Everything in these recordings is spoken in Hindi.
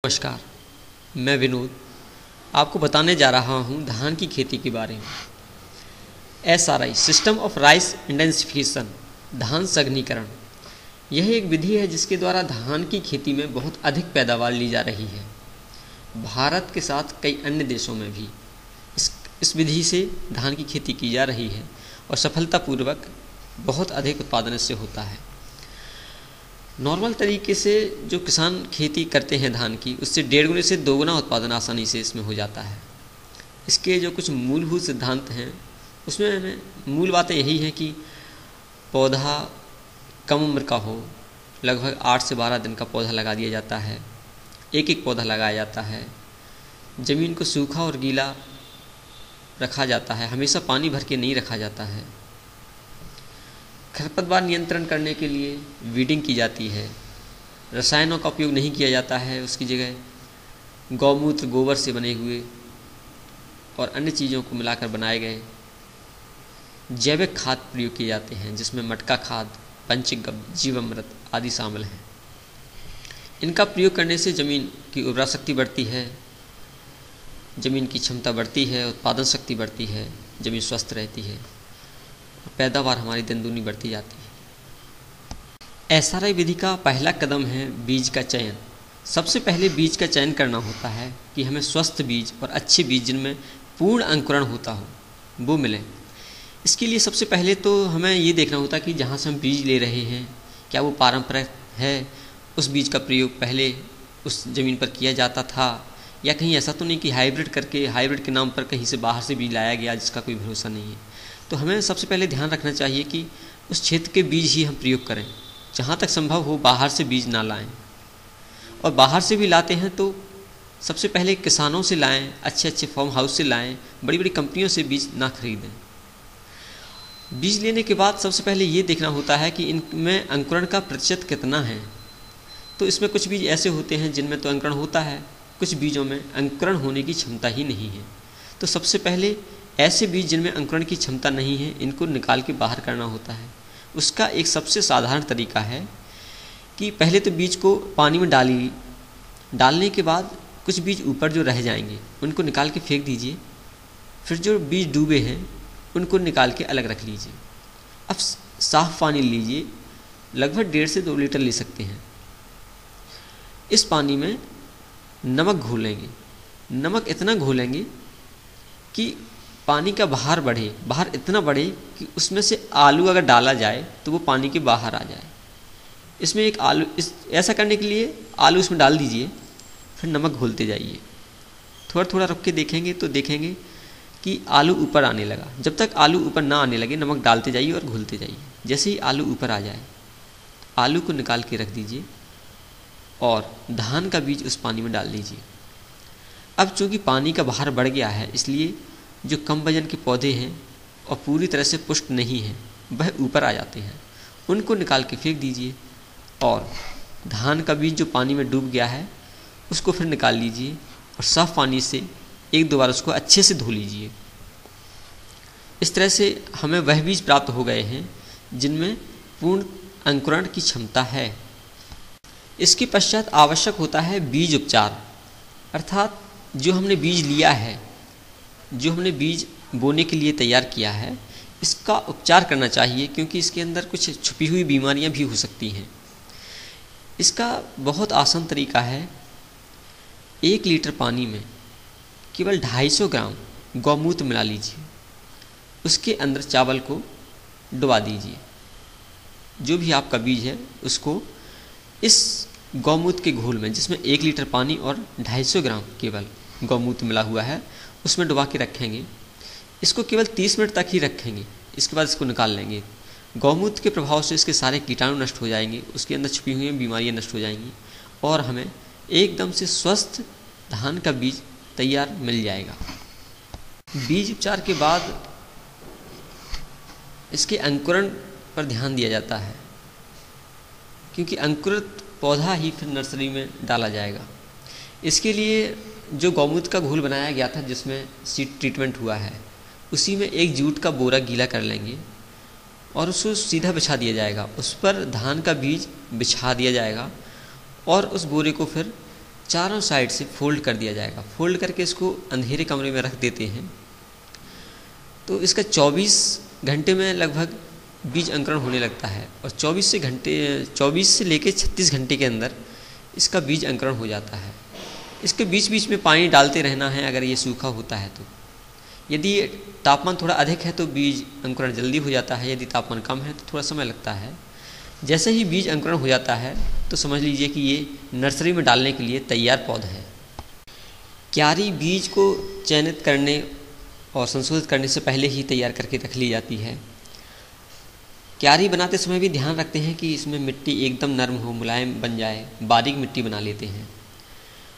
नमस्कार, मैं विनोद आपको बताने जा रहा हूं धान की खेती के बारे में। SRI system of rice intensification, धान सघनीकरण, यह एक विधि है जिसके द्वारा धान की खेती में बहुत अधिक पैदावार ली जा रही है। भारत के साथ कई अन्य देशों में भी इस विधि से धान की खेती की जा रही है और सफलतापूर्वक बहुत अधिक उत्पादन इससे होता है। नॉर्मल तरीके से जो किसान खेती करते हैं धान की, उससे 1.5 गुने से 2 गुना उत्पादन आसानी से इसमें हो जाता है। इसके जो कुछ मूलभूत सिद्धांत हैं उसमें मूल बातें यही है कि पौधा कम उम्र का हो, लगभग 8 से 12 दिन का पौधा लगा दिया जाता है, एक एक पौधा लगाया जाता है। ज़मीन को सूखा और गीला रखा जाता है, हमेशा पानी भर के नहीं रखा जाता है। खरपतवार नियंत्रण करने के लिए वीडिंग की जाती है। रसायनों का उपयोग नहीं किया जाता है, उसकी जगह गौमूत्र, गोबर से बने हुए और अन्य चीज़ों को मिलाकर बनाए गए जैविक खाद प्रयोग किए जाते हैं, जिसमें मटका खाद, पंचगव्य, जीवामृत आदि शामिल हैं। इनका प्रयोग करने से ज़मीन की उर्वरा शक्ति बढ़ती है, ज़मीन की क्षमता बढ़ती है, उत्पादन शक्ति बढ़ती है, ज़मीन स्वस्थ रहती है, पैदावार हमारी दिन दूनी बढ़ती जाती है। SRI विधि का पहला कदम है बीज का चयन। सबसे पहले बीज का चयन करना होता है कि हमें स्वस्थ बीज और अच्छे बीज जिनमें पूर्ण अंकुरण होता हो वो मिले। इसके लिए सबसे पहले तो हमें ये देखना होता है कि जहाँ से हम बीज ले रहे हैं क्या वो पारंपरिक है, उस बीज का प्रयोग पहले उस ज़मीन पर किया जाता था, या कहीं ऐसा तो नहीं कि हाइब्रिड के नाम पर कहीं से बाहर से बीज लाया गया जिसका कोई भरोसा नहीं है। तो हमें सबसे पहले ध्यान रखना चाहिए कि उस क्षेत्र के बीज ही हम प्रयोग करें। जहाँ तक संभव हो बाहर से बीज ना लाएं, और बाहर से भी लाते हैं तो सबसे पहले किसानों से लाएं, अच्छे अच्छे फार्म हाउस से लाएं, बड़ी बड़ी कंपनियों से बीज ना खरीदें। बीज लेने के बाद सबसे पहले ये देखना होता है कि इनमें अंकुरण का प्रतिशत कितना है। तो इसमें कुछ बीज ऐसे होते हैं जिनमें तो अंकुरण होता है, कुछ बीजों में अंकुरण होने की क्षमता ही नहीं है। तो सबसे पहले ऐसे बीज जिनमें अंकुरण की क्षमता नहीं है इनको निकाल के बाहर करना होता है। उसका एक सबसे साधारण तरीका है कि पहले तो बीज को पानी में डालने के बाद कुछ बीज ऊपर जो रह जाएंगे उनको निकाल के फेंक दीजिए। फिर जो बीज डूबे हैं उनको निकाल के अलग रख लीजिए। अब साफ पानी लीजिए, लगभग 1.5 से 2 लीटर ले सकते हैं। इस पानी में नमक घोलेंगे। नमक इतना घोलेंगे कि पानी का बाहर इतना बढ़े कि उसमें से आलू अगर डाला जाए तो वो पानी के बाहर आ जाए। इसमें एक आलू ऐसा करने के लिए आलू इसमें डाल दीजिए, फिर नमक घोलते जाइए। थोड़ा थोड़ा रुक के देखेंगे तो देखेंगे कि आलू ऊपर आने लगा। जब तक आलू ऊपर ना आने लगे नमक डालते जाइए और घोलते जाइए। जैसे ही आलू ऊपर आ जाए आलू को निकाल के रख दीजिए और धान का बीज उस पानी में डाल दीजिए। अब चूँकि पानी का बाहर बढ़ गया है, इसलिए जो कम वजन के पौधे हैं और पूरी तरह से पुष्ट नहीं हैं वह ऊपर आ जाते हैं। उनको निकाल के फेंक दीजिए और धान का बीज जो पानी में डूब गया है उसको फिर निकाल लीजिए और साफ पानी से 1-2 बार उसको अच्छे से धो लीजिए। इस तरह से हमें वह बीज प्राप्त हो गए हैं जिनमें पूर्ण अंकुरण की क्षमता है। इसके पश्चात आवश्यक होता है बीज उपचार, अर्थात जो हमने बीज लिया है, जो हमने बीज बोने के लिए तैयार किया है, इसका उपचार करना चाहिए, क्योंकि इसके अंदर कुछ छुपी हुई बीमारियां भी हो सकती हैं। इसका बहुत आसान तरीका है, 1 लीटर पानी में केवल 250 ग्राम गौमूत्र मिला लीजिए, उसके अंदर चावल को डुबा दीजिए। जो भी आपका बीज है उसको इस गौमूत्र के घोल में, जिसमें 1 लीटर पानी और 250 ग्राम केवल गौमूत्र मिला हुआ है, उसमें डुबा के रखेंगे। इसको केवल 30 मिनट तक ही रखेंगे, इसके बाद इसको निकाल लेंगे। गौमूत्र के प्रभाव से इसके सारे कीटाणु नष्ट हो जाएंगे, उसके अंदर छुपी हुई बीमारियां नष्ट हो जाएंगी और हमें एकदम से स्वस्थ धान का बीज तैयार मिल जाएगा। बीज उपचार के बाद इसके अंकुरण पर ध्यान दिया जाता है, क्योंकि अंकुरित पौधा ही फिर नर्सरी में डाला जाएगा। इसके लिए जो गौमूत्र का घोल बनाया गया था जिसमें सीड ट्रीटमेंट हुआ है, उसी में एक जूट का बोरा गीला कर लेंगे और उसको सीधा बिछा दिया जाएगा। उस पर धान का बीज बिछा दिया जाएगा और उस बोरे को फिर चारों साइड से फोल्ड कर दिया जाएगा। फोल्ड करके इसको अंधेरे कमरे में रख देते हैं। तो इसका 24 घंटे में लगभग बीज अंकुरण होने लगता है और 24 से लेकर 36 घंटे के अंदर इसका बीज अंकुरण हो जाता है। इसके बीच बीच में पानी डालते रहना है अगर ये सूखा होता है तो। यदि तापमान थोड़ा अधिक है तो बीज अंकुरण जल्दी हो जाता है, यदि तापमान कम है तो थोड़ा समय लगता है। जैसे ही बीज अंकुरण हो जाता है तो समझ लीजिए कि ये नर्सरी में डालने के लिए तैयार पौधा है। क्यारी बीज को चयनित करने और संशोधित करने से पहले ही तैयार करके रख ली जाती है। क्यारी बनाते समय भी ध्यान रखते हैं कि इसमें मिट्टी एकदम नरम हो, मुलायम बन जाए, बारीक मिट्टी बना लेते हैं।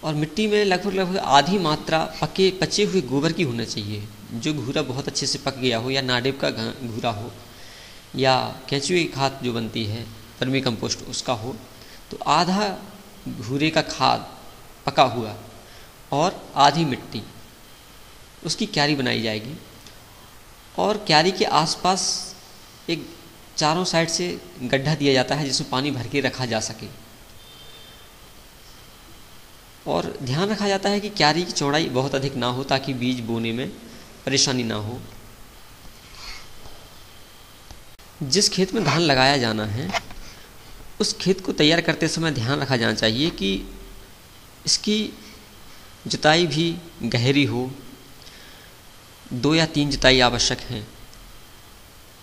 और मिट्टी में लगभग आधी मात्रा पचे हुए गोबर की होना चाहिए, जो घूरा बहुत अच्छे से पक गया हो, या नाडेप का घूरा हो, या केंचुए की खाद जो बनती है वर्मी कंपोस्ट उसका हो। तो आधा घूरे का खाद पका हुआ और आधी मिट्टी, उसकी क्यारी बनाई जाएगी। और क्यारी के आसपास एक चारों साइड से गड्ढा दिया जाता है जिसमें पानी भर के रखा जा सके। और ध्यान रखा जाता है कि क्यारी की चौड़ाई बहुत अधिक ना हो ताकि बीज बोने में परेशानी ना हो। जिस खेत में धान लगाया जाना है उस खेत को तैयार करते समय ध्यान रखा जाना चाहिए कि इसकी जुताई भी गहरी हो, 2 या 3 जुताई आवश्यक हैं।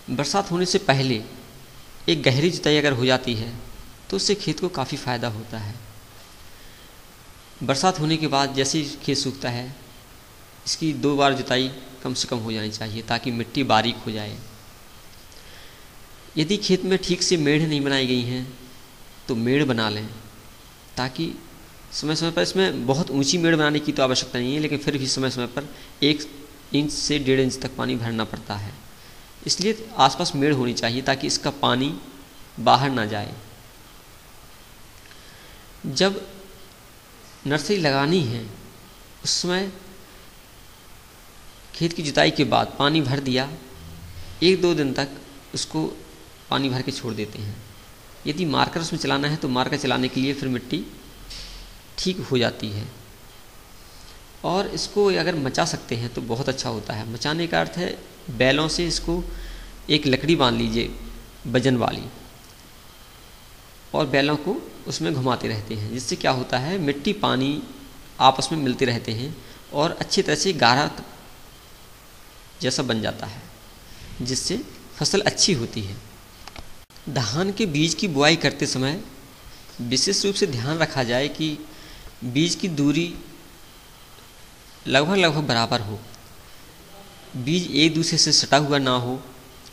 बरसात होने से पहले एक गहरी जुताई अगर हो जाती है तो उससे खेत को काफ़ी फ़ायदा होता है। बरसात होने के बाद जैसे ही खेत सूखता है इसकी 2 बार जुताई कम से कम हो जानी चाहिए ताकि मिट्टी बारीक हो जाए। यदि खेत में ठीक से मेड़ नहीं बनाई गई हैं तो मेड़ बना लें, ताकि समय समय पर, इसमें बहुत ऊंची मेड़ बनाने की तो आवश्यकता नहीं है, लेकिन फिर भी समय समय पर 1 इंच से 1.5 इंच तक पानी भरना पड़ता है। इसलिए आसपास मेड़ होनी चाहिए ताकि इसका पानी बाहर ना जाए। जब नर्सरी लगानी है उस समय खेत की जुताई के बाद पानी भर दिया, 1-2 दिन तक उसको पानी भर के छोड़ देते हैं। यदि मार्कर उसमें चलाना है तो मार्कर चलाने के लिए फिर मिट्टी ठीक हो जाती है। और इसको अगर मचा सकते हैं तो बहुत अच्छा होता है। मचाने का अर्थ है बैलों से इसको एक लकड़ी बांध लीजिए वजन वाली, और बैलों को उसमें घुमाते रहते हैं, जिससे क्या होता है मिट्टी पानी आपस में मिलते रहते हैं और अच्छी तरह से गाढ़ा जैसा बन जाता है, जिससे फसल अच्छी होती है। धान के बीज की बुआई करते समय विशेष रूप से ध्यान रखा जाए कि बीज की दूरी लगभग बराबर हो, बीज एक दूसरे से सटा हुआ ना हो।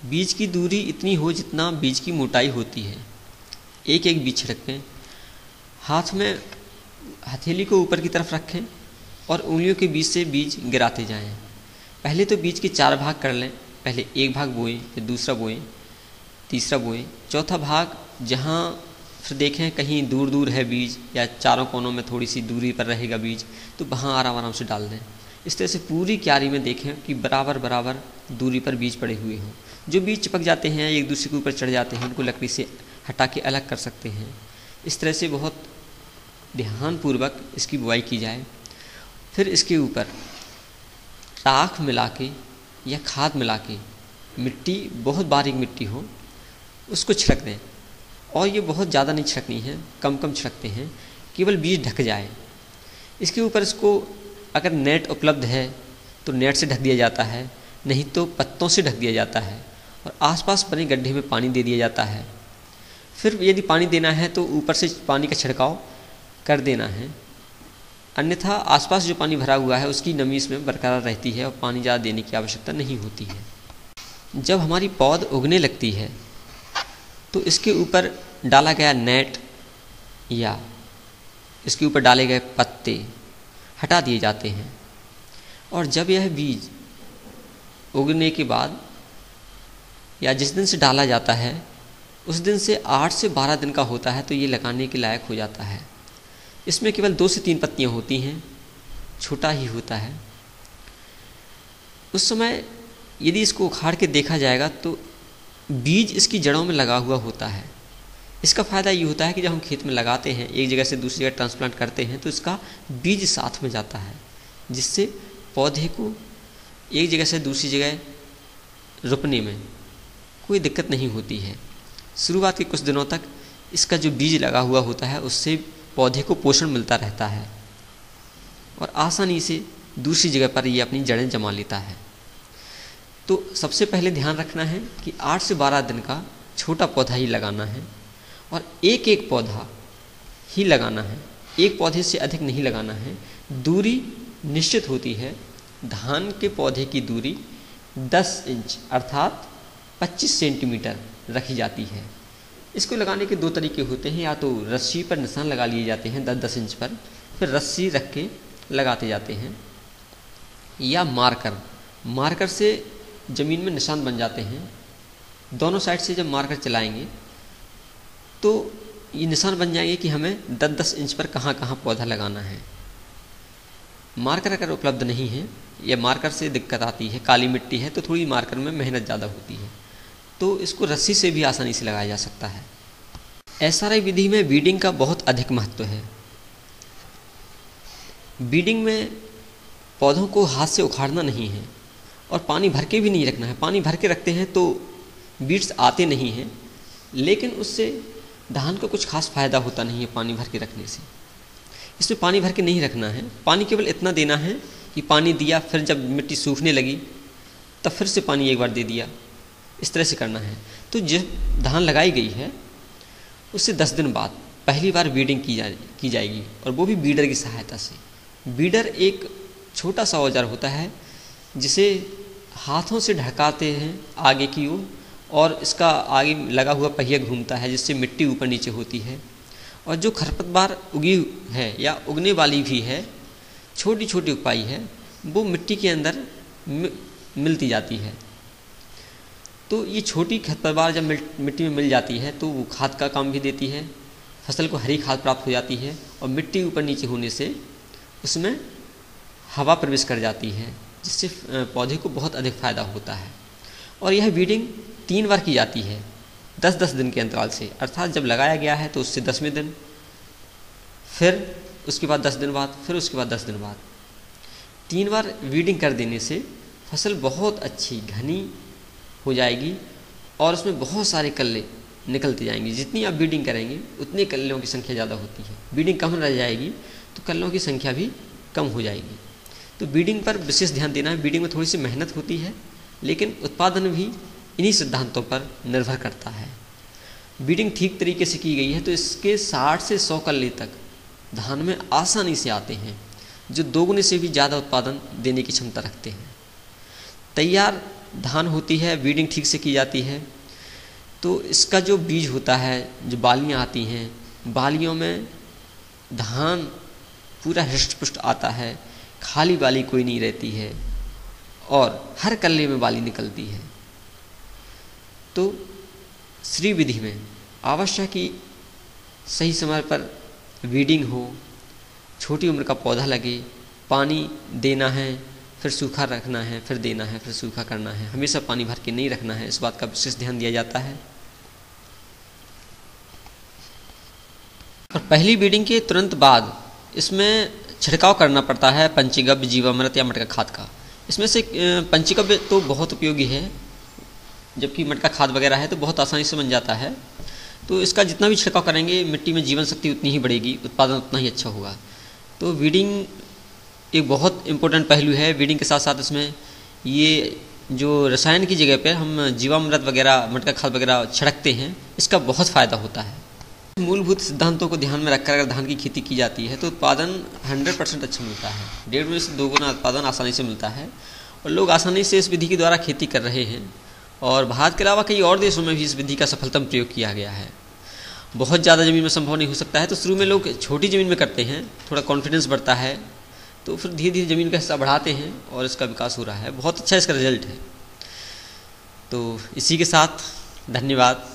बीज की दूरी इतनी हो जितना बीज की मोटाई होती है। एक एक बीज छिड़कें, हाथ में हथेली को ऊपर की तरफ रखें और उंगलियों के बीच से बीज गिराते जाएं। पहले तो बीज के 4 भाग कर लें, पहले एक भाग बोएं, फिर दूसरा बोएं, तीसरा बोएं, चौथा भाग जहाँ फिर देखें कहीं दूर दूर है बीज या चारों कोनों में थोड़ी सी दूरी पर रहेगा बीज, तो वहाँ आराम आराम से डाल दें। इस तरह से पूरी क्यारी में देखें कि बराबर बराबर दूरी पर बीज पड़े हुए हों। जो बीज चिपक जाते हैं एक दूसरे के ऊपर चढ़ जाते हैं उनको लकड़ी से हटा के अलग कर सकते हैं। इस तरह से बहुत ध्यानपूर्वक इसकी बुआई की जाए। फिर इसके ऊपर राख मिला के या खाद मिला के, मिट्टी बहुत बारीक मिट्टी हो उसको छिड़क दें। और ये बहुत ज़्यादा नहीं छिड़कनी है, कम कम छिड़कते हैं, केवल बीज ढक जाए। इसके ऊपर इसको अगर नेट उपलब्ध है तो नेट से ढक दिया जाता है, नहीं तो पत्तों से ढक दिया जाता है और आसपास बने गड्ढे में पानी दे दिया जाता है। फिर यदि पानी देना है तो ऊपर से पानी का छिड़काव कर देना है, अन्यथा आसपास जो पानी भरा हुआ है उसकी नमी इसमें बरकरार रहती है और पानी ज़्यादा देने की आवश्यकता नहीं होती है। जब हमारी पौध उगने लगती है तो इसके ऊपर डाला गया नेट या इसके ऊपर डाले गए पत्ते हटा दिए जाते हैं। और जब यह बीज उगने के बाद या जिस दिन से डाला जाता है उस दिन से 8 से 12 दिन का होता है तो ये लगाने के लायक हो जाता है। इसमें केवल 2 से 3 पत्तियां होती हैं, छोटा ही होता है। उस समय यदि इसको उखाड़ के देखा जाएगा तो बीज इसकी जड़ों में लगा हुआ होता है। इसका फ़ायदा ये होता है कि जब हम खेत में लगाते हैं, एक जगह से दूसरी जगह ट्रांसप्लांट करते हैं, तो इसका बीज साथ में जाता है, जिससे पौधे को एक जगह से दूसरी जगह रोपने में कोई दिक्कत नहीं होती है। शुरुआत के कुछ दिनों तक इसका जो बीज लगा हुआ होता है उससे पौधे को पोषण मिलता रहता है और आसानी से दूसरी जगह पर ये अपनी जड़ें जमा लेता है। तो सबसे पहले ध्यान रखना है कि 8 से 12 दिन का छोटा पौधा ही लगाना है और एक एक पौधा ही लगाना है, एक पौधे से अधिक नहीं लगाना है। दूरी निश्चित होती है। धान के पौधे की दूरी 10 इंच अर्थात 25 सेंटीमीटर रखी जाती है। इसको लगाने के 2 तरीके होते हैं, या तो रस्सी पर निशान लगा लिए जाते हैं 10-10 इंच पर, फिर रस्सी रख के लगाते जाते हैं, या मार्कर से ज़मीन में निशान बन जाते हैं। दोनों साइड से जब मार्कर चलाएंगे तो ये निशान बन जाएंगे कि हमें 10-10 इंच पर कहाँ कहाँ पौधा लगाना है। मार्कर अगर उपलब्ध नहीं है या मार्कर से दिक्कत आती है, काली मिट्टी है, तो थोड़ी मार्कर में मेहनत ज़्यादा होती है, तो इसको रस्सी से भी आसानी से लगाया जा सकता है। एसआरआई विधि में बीडिंग का बहुत अधिक महत्व है। बीडिंग में पौधों को हाथ से उखाड़ना नहीं है और पानी भर के भी नहीं रखना है। पानी भर के रखते हैं तो बीड्स आते नहीं हैं, लेकिन उससे धान को कुछ खास फ़ायदा होता नहीं है पानी भर के रखने से। इसमें पानी भर के नहीं रखना है, पानी केवल इतना देना है कि पानी दिया, फिर जब मिट्टी सूखने लगी तब फिर से पानी एक बार दे दिया, इस तरह से करना है। तो जब धान लगाई गई है उससे 10 दिन बाद पहली बार बीडिंग की जाएगी, और वो भी बीडर की सहायता से। बीडर एक छोटा सा औजार होता है जिसे हाथों से ढकाते हैं आगे की ओर, और इसका आगे लगा हुआ पहिया घूमता है जिससे मिट्टी ऊपर नीचे होती है। और जो खरपतवार उगी है या उगने वाली भी है, छोटी छोटी उपाई है, वो मिट्टी के अंदर मिलती जाती है। तो ये छोटी खरपतवार जब मिट्टी में मिल जाती है तो वो खाद का काम भी देती है, फसल को हरी खाद प्राप्त हो जाती है, और मिट्टी ऊपर नीचे होने से उसमें हवा प्रवेश कर जाती है, जिससे पौधे को बहुत अधिक फ़ायदा होता है। और यह बीडिंग 3 बार की जाती है 10-10 दिन के अंतराल से, अर्थात जब लगाया गया है तो उससे 10वें दिन, फिर उसके बाद 10 दिन बाद, फिर उसके बाद 10 दिन बाद 3 बार बीडिंग कर देने से फसल बहुत अच्छी घनी हो जाएगी और उसमें बहुत सारे कल्ले निकलते जाएंगे। जितनी आप बीडिंग करेंगे उतने कल्लों की संख्या ज़्यादा होती है। बीडिंग कम रह जाएगी तो कल्लों की संख्या भी कम हो जाएगी। तो बीडिंग पर विशेष ध्यान देना है। बीडिंग में थोड़ी सी मेहनत होती है, लेकिन उत्पादन भी इन्हीं सिद्धांतों पर निर्भर करता है। बीडिंग ठीक तरीके से की गई है तो इसके 60 से 100 कल्ले तक धान में आसानी से आते हैं, जो 2 गुने से भी ज़्यादा उत्पादन देने की क्षमता रखते हैं। तैयार धान होती है, बीडिंग ठीक से की जाती है तो इसका जो बीज होता है, जो बालियाँ आती हैं, बालियों में धान पूरा हृष्ट-पुष्ट आता है, खाली बाली कोई नहीं रहती है और हर कल्ले में बाली निकलती है। तो श्री विधि में आवश्यक कि सही समय पर बीडिंग हो, छोटी उम्र का पौधा लगे, पानी देना है, फिर सूखा रखना है, फिर देना है, फिर सूखा करना है। हमेशा पानी भर के नहीं रखना है, इस बात का विशेष ध्यान दिया जाता है। और पहली बीडिंग के तुरंत बाद इसमें छिड़काव करना पड़ता है पंचगव्य, जीवामृत या मटका खाद का। इसमें से पंचगव्य तो बहुत उपयोगी है, जबकि मटका खाद वगैरह है तो बहुत आसानी से बन जाता है। तो इसका जितना भी छिड़काव करेंगे मिट्टी में जीवन शक्ति उतनी ही बढ़ेगी, उत्पादन उतना ही अच्छा होगा। तो बीडिंग एक बहुत इम्पोर्टेंट पहलू है। बीडिंग के साथ साथ इसमें ये जो रसायन की जगह पे हम जीवामृत वगैरह, मटका खाद वगैरह छिड़कते हैं, इसका बहुत फ़ायदा होता है। मूलभूत सिद्धांतों को ध्यान में रखकर अगर धान की खेती की जाती है तो उत्पादन 100% अच्छा मिलता है। 1.5 से 2 गुना उत्पादन आसानी से मिलता है और लोग आसानी से इस विधि के द्वारा खेती कर रहे हैं। और भारत के अलावा कई और देशों में भी इस विधि का सफलतम प्रयोग किया गया है। बहुत ज़्यादा ज़मीन में संभव नहीं हो सकता है तो शुरू में लोग छोटी ज़मीन में करते हैं, थोड़ा कॉन्फिडेंस बढ़ता है, तो फिर धीरे धीरे ज़मीन का हिस्सा बढ़ाते हैं और इसका विकास हो रहा है। बहुत अच्छा इसका रिजल्ट है। तो इसी के साथ धन्यवाद।